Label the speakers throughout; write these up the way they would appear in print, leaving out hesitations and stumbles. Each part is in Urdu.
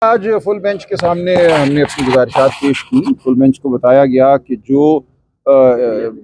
Speaker 1: آج فل بینچ کے سامنے ہم نے اپنی گزارشات پیش کی. فل بینچ کو بتایا گیا کہ جو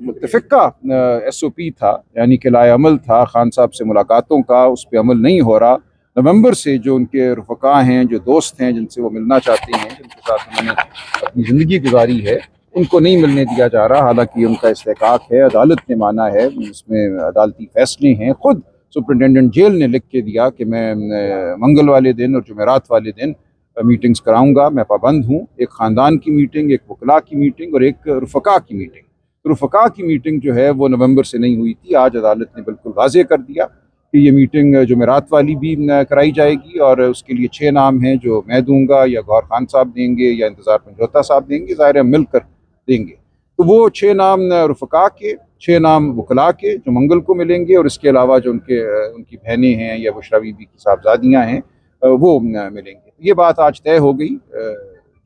Speaker 1: متفقہ ایس او پی تھا، یعنی کہ لائے عمل تھا خان صاحب سے ملاقاتوں کا، اس پہ عمل نہیں ہو رہا. نومبر سے جو ان کے رفقا ہیں، جو دوست ہیں، جن سے وہ ملنا چاہتے ہیں، جن کے ساتھ انہوں نے اپنی زندگی گزاری ہے، ان کو نہیں ملنے دیا جا رہا. حالانکہ ان کا استحقاق ہے، عدالت نے مانا ہے، اس میں عدالتی فیصلے ہیں. خود سپرنٹینڈنٹ جیل نے لکھ کے دیا کہ میں منگل والے دن اور جمعرات والے دن میٹنگز کراؤں گا، میں پابند ہوں. ایک خاندان کی میٹنگ، ایک وکلاء کی میٹنگ اور ایک رفقا کی میٹنگ. رفقا کی میٹنگ جو ہے وہ نومبر سے نہیں ہوئی تھی. آج عدالت نے بالکل واضح کر دیا کہ یہ میٹنگ جمعرات والی بھی کرائی جائے گی، اور اس کے لیے 6 نام ہیں جو میں دوں گا، یا گور خان صاحب دیں گے، یا انتظار پنجوتا صاحب دیں گے. ظاہر ہے مل کر دیں گے. تو وہ 6 نام رفقا کے، 6 نام وکلاء کے جو منگل کو ملیں گے، اور اس کے علاوہ جو ان کی بہنیں ہیں یا بشرا بی بی کی صاحبزادیاں ہیں وہ ملیں گے. یہ بات آج طے ہو گئی.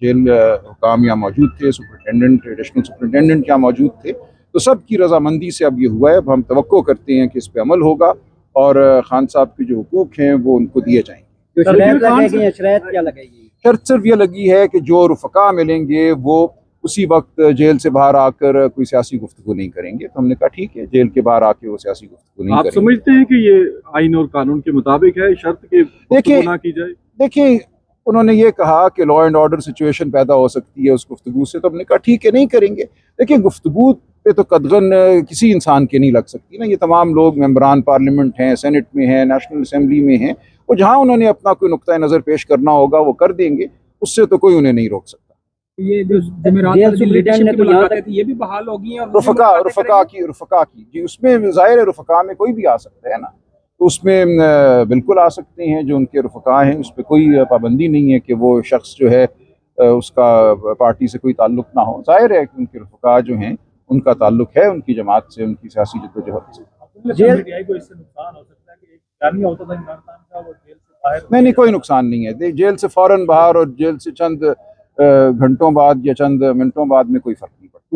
Speaker 1: جیل حکام یہاں موجود تھے، سپرنٹینڈنٹ، ایڈیشنل سپرنٹینڈنٹ یہاں موجود تھے. تو سب کی رضامندی سے اب یہ ہوا ہے. اب ہم توقع کرتے ہیں کہ اس پہ عمل ہوگا اور خان صاحب کے جو حقوق ہیں وہ ان کو دیے جائیں گے. شرط صرف یہ لگی ہے کہ جو رفقا ملیں گے وہ اسی وقت جیل سے باہر آ کر کوئی سیاسی گفتگو نہیں کریں گے. تو ہم نے کہا ٹھیک ہے، جیل کے باہر آ کے وہ سیاسی گفتگو نہیں کریں گے.
Speaker 2: آپ سمجھتے ہیں کہ یہ آئین اور قانون کے مطابق ہے، شرط کے گفتگو نہ کی جائے؟
Speaker 1: دیکھیں، انہوں نے یہ کہا کہ لا اینڈ آرڈر سچویشن پیدا ہو سکتی ہے اس گفتگو سے. تو ہم نے کہا ٹھیک ہے، نہیں کریں گے. دیکھیں، گفتگو پہ تو قدغن کسی انسان کے نہیں لگ سکتی نا. یہ تمام لوگ ممبران پارلیمنٹ ہیں، سینٹ میں ہیں، نیشنل اسمبلی میں ہیں، وہ جہاں انہوں نے اپنا کوئی نقطۂ نظر پیش کرنا ہوگا وہ کر دیں گے. اس سے تو کوئی انہیں نہیں روک سکتا.
Speaker 2: یہ جو جمعرات کی ملاقاتیں تھی یہ بھی بحال ہوگی ہیں؟
Speaker 1: رفقا کی جی، اس میں ظاہر ہے رفقا میں کوئی بھی آ سکتا ہے نا. تو اس میں بالکل آ سکتے ہیں جو ان کے رفقا ہیں. اس پہ کوئی پابندی نہیں ہے کہ وہ شخص جو ہے اس کا پارٹی سے کوئی تعلق نہ ہو. ظاہر ہے کہ ان کے رفقا جو ہیں ان کا تعلق ہے ان کی جماعت سے، ان کی سیاسی جدوجہد سے. نہیں، کوئی نقصان نہیں ہے. جیل سے فوراً باہر اور جیل سے چند گھنٹوں بعد یا چند منٹوں بعد میں کوئی فرق نہیں پڑتا.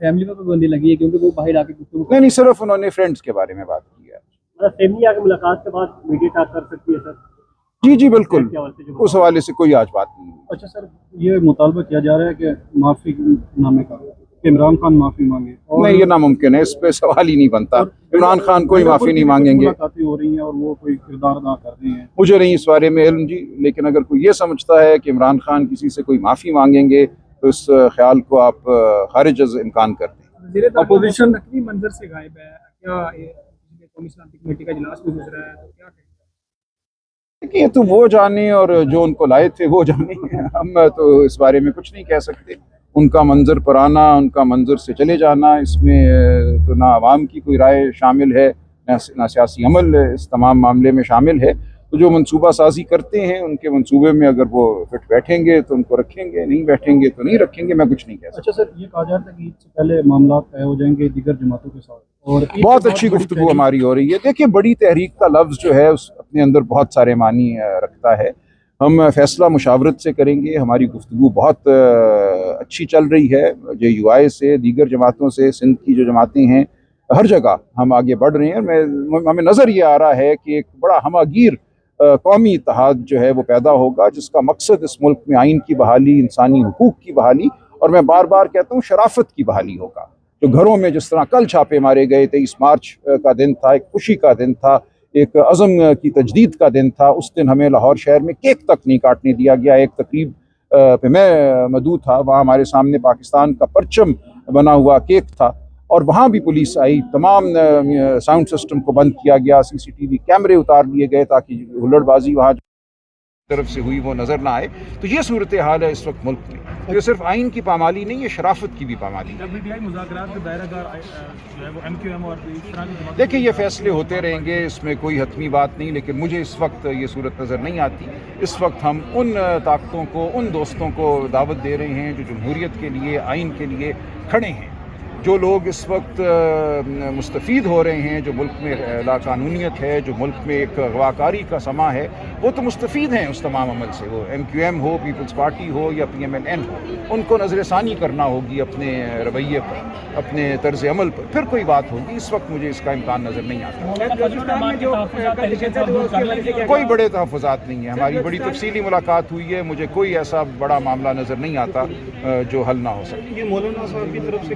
Speaker 2: فیملی پر پابندی لگی ہے کیونکہ وہ باہر آ کے
Speaker 1: نہیں، صرف انہوں نے فرینڈز کے بارے میں بات کی ہے.
Speaker 2: فیملی آ کے ملاقات کے بعد میڈیا ٹاک کر سکتی ہے سر؟
Speaker 1: جی بالکل، اس حوالے سے کوئی آج بات نہیں.
Speaker 2: اچھا سر، یہ مطالبہ کیا جا رہا ہے کہ معافی نامے کا، کہ عمران خان معافی مانگے.
Speaker 1: نہیں، یہ ناممکن ہے، اس پہ سوال ہی نہیں بنتا. عمران خان کوئی معافی نہیں مانگیں گے.
Speaker 2: ملاقاتیں ہو رہی ہیں اور وہ کوئی کردار ادا کر رہے ہیں.
Speaker 1: مجھے نہیں اس بارے میں علم جی، لیکن اگر کوئی یہ سمجھتا ہے کہ عمران خان کسی سے کوئی معافی مانگیں گے تو اس خیال کو آپ خارج از امکان کر دیں.
Speaker 2: اپوزیشن نقلی منظر سے غائب ہے، کیا قومی سلامتی کمیٹی کا اجلاس بھی گزرا ہے تو کیا کہیں گے؟
Speaker 1: یہ تو وہ جانے اور جو ان کو لائے تھے وہ جانے. ہم تو اس بارے میں کچھ نہیں کہہ سکتے. ان کا منظر پر آنا، ان کا منظر سے چلے جانا، اس میں تو نہ عوام کی کوئی رائے شامل ہے، نہ سیاسی عمل اس تمام معاملے میں شامل ہے. تو جو منصوبہ سازی کرتے ہیں ان کے منصوبے میں اگر وہ فٹ بیٹھیں گے تو ان کو رکھیں گے، نہیں بیٹھیں گے تو نہیں رکھیں گے. میں کچھ نہیں کہہ سکتا.
Speaker 2: اچھا سر، یہ کہا جاتا ہے کہ عید سے پہلے معاملات طے ہو جائیں گے دیگر جماعتوں کے ساتھ، اور
Speaker 1: بہت اچھی گفتگو ہماری ہو رہی ہے. دیکھیں، بڑی تحریک کا لفظ جو ہے اس اپنے اندر بہت سارے معنی رکھتا ہے. ہم فیصلہ مشاورت سے کریں گے. ہماری گفتگو بہت اچھی چل رہی ہے، جے یو آئی سے، دیگر جماعتوں سے، سندھ کی جو جماعتیں ہیں، ہر جگہ ہم آگے بڑھ رہے ہیں. ہمیں نظر یہ آ رہا ہے کہ ایک بڑا ہمہ گیر قومی اتحاد جو ہے وہ پیدا ہوگا، جس کا مقصد اس ملک میں آئین کی بحالی، انسانی حقوق کی بحالی، اور میں بار بار کہتا ہوں شرافت کی بحالی ہوگا. جو گھروں میں جس طرح کل چھاپے مارے گئے، 23 مارچ کا دن تھا، ایک خوشی کا دن تھا، ایک عزم کی تجدید کا دن تھا. اس دن ہمیں لاہور شہر میں کیک تک نہیں کاٹنے دیا گیا. ایک تقریب پہ میں مدعو تھا، وہاں ہمارے سامنے پاکستان کا پرچم بنا ہوا کیک تھا، اور وہاں بھی پولیس آئی. تمام ساؤنڈ سسٹم کو بند کیا گیا، CCTV کیمرے اتار لیے گئے تاکہ ہلڑ بازی وہاں طرف سے ہوئی وہ نظر نہ آئے. تو یہ صورتحال ہے اس وقت ملک میں. یہ صرف آئین کی پامالی نہیں، یہ شرافت کی بھی پامالی ہے. دیکھیں، یہ فیصلے ہوتے رہیں گے، اس میں کوئی حتمی بات نہیں، لیکن مجھے اس وقت یہ صورت نظر نہیں آتی. اس وقت ہم ان طاقتوں کو، ان دوستوں کو دعوت دے رہے ہیں جو جمہوریت کے لیے، آئین کے لیے کھڑے ہیں، جو لوگ اس وقت مستفید ہو رہے ہیں، جو ملک میں لاقانونیت ہے، جو ملک میں ایک اغواکاری کا سما ہے، وہ تو مستفید ہیں اس تمام عمل سے، وہ MQM ہو، پیپلز پارٹی ہو یا PMLN ہو، ان کو نظر ثانی کرنا ہوگی اپنے رویے پر، اپنے طرز عمل پر، پھر کوئی بات ہوگی. اس وقت مجھے اس کا امکان نظر نہیں آتا. کوئی بڑے تحفظات نہیں ہیں، ہماری بڑی تفصیلی ملاقات ہوئی ہے، مجھے کوئی ایسا بڑا معاملہ نظر نہیں آتا جو حل نہ ہو سکے.
Speaker 2: یہ مولانا صاحب کی طرف سے